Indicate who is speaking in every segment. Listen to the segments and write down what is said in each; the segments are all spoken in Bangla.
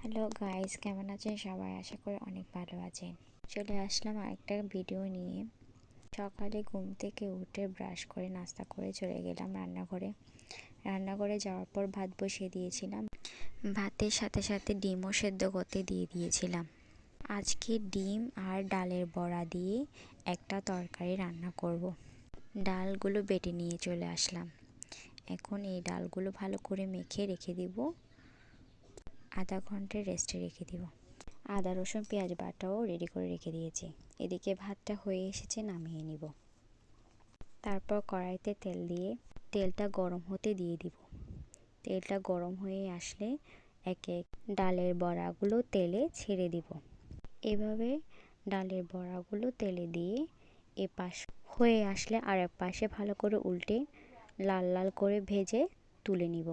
Speaker 1: হ্যালো গাইস, কেমন আছেন সবাই? আশা করি অনেক ভালো আছেন। চলে আসলাম আরেকটা ভিডিও নিয়ে। সকালে ঘুম থেকে উঠে ব্রাশ করে নাস্তা করে চলে গেলাম রান্নাঘরে যাওয়ার পর ভাত বসিয়ে দিয়েছিলাম। ভাতের সাথে সাথে ডিমও সেদ্ধ করতে দিয়ে দিয়েছিলাম। আজকে ডিম আর ডালের বড়া দিয়ে একটা তরকারি রান্না করব। ডালগুলো বেটে নিয়ে চলে আসলাম। এখন এই ডালগুলো ভালো করে মেখে রেখে দিব, আধা ঘন্টা রেস্টে রেখে দিব। আদা রসুন পেঁয়াজ বাটাও রেডি করে রেখে দিয়েছি। এদিকে ভাতটা হয়ে এসেছে, নামিয়ে নিব। তারপর কড়াইতে তেল দিয়ে তেলটা গরম হতে দিয়ে দিব। তেলটা গরম হয়ে আসলে এক এক ডালের বড়াগুলো তেলে ছেড়ে দিব। এভাবে ডালের বড়াগুলো তেলে দিয়ে এপাশ হয়ে আসলে আর এক পাশে ভালো করে উল্টে লাল লাল করে ভেজে তুলে নিব।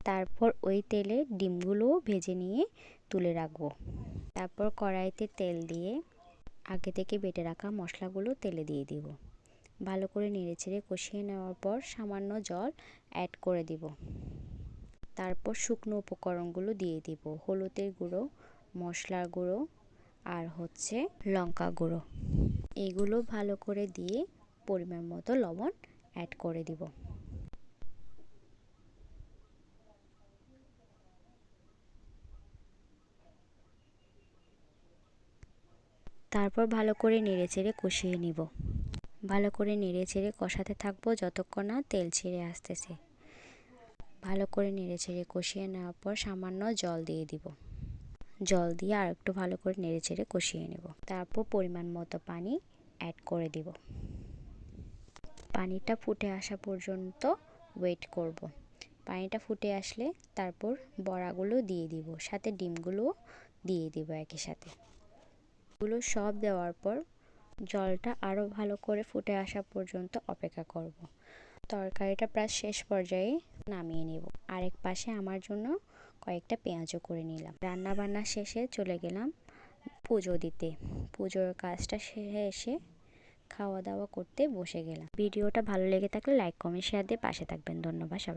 Speaker 1: তারপর ওই তেলে ডিমগুলোও ভেজে নিয়ে তুলে রাখবো। তারপর কড়াইতে তেল দিয়ে আগে থেকে বেটে রাখা মশলাগুলো তেলে দিয়ে দিব। ভালো করে নেড়েচেড়ে কষিয়ে নেওয়ার পর সামান্য জল অ্যাড করে দিব। তারপর শুকনো উপকরণগুলো দিয়ে দিব। হলুদের গুঁড়ো, মশলার গুঁড়ো আর লঙ্কা গুঁড়ো। এগুলো ভালো করে দিয়ে পরিমাণ মতো লবণ অ্যাড করে দিব। তারপর ভালো করে নেড়েচেড়ে কষিয়ে নিব। ভালো করে নেড়েচেড়ে কষাতে থাকবো যতক্ষণ না তেল ছেড়ে আসতেছে। ভালো করে নেড়েচেড়ে কষিয়ে নেওয়ার পর সামান্য জল দিয়ে দিব। জল দিয়ে আর একটু ভালো করে নেড়েচেড়ে কষিয়ে নেব। তারপর পরিমাণ মতো পানি অ্যাড করে দিব। পানিটা ফুটে আসা পর্যন্ত ওয়েট করব। পানিটা ফুটে আসলে তারপর বড়াগুলো দিয়ে দিব, সাথে ডিমগুলো দিয়ে দিব একই সাথে। এগুলো সব দেওয়ার পর জলটা আরও ভালো করে ফুটে আসা পর্যন্ত অপেক্ষা করব। তরকারিটা প্রায় শেষ পর্যায়ে নামিয়ে নেব। আরেক পাশে আমার জন্য কয়েকটা পেঁয়াজও করে নিলাম। রান্না বান্না শেষে চলে গেলাম পুজো দিতে। পুজোর কাজটা শেষে এসে খাওয়া দাওয়া করতে বসে গেলাম। ভিডিওটা ভালো লেগে থাকলে লাইক কমেন্ট শেয়ার দিয়ে পাশে থাকবেন। ধন্যবাদ সবাই।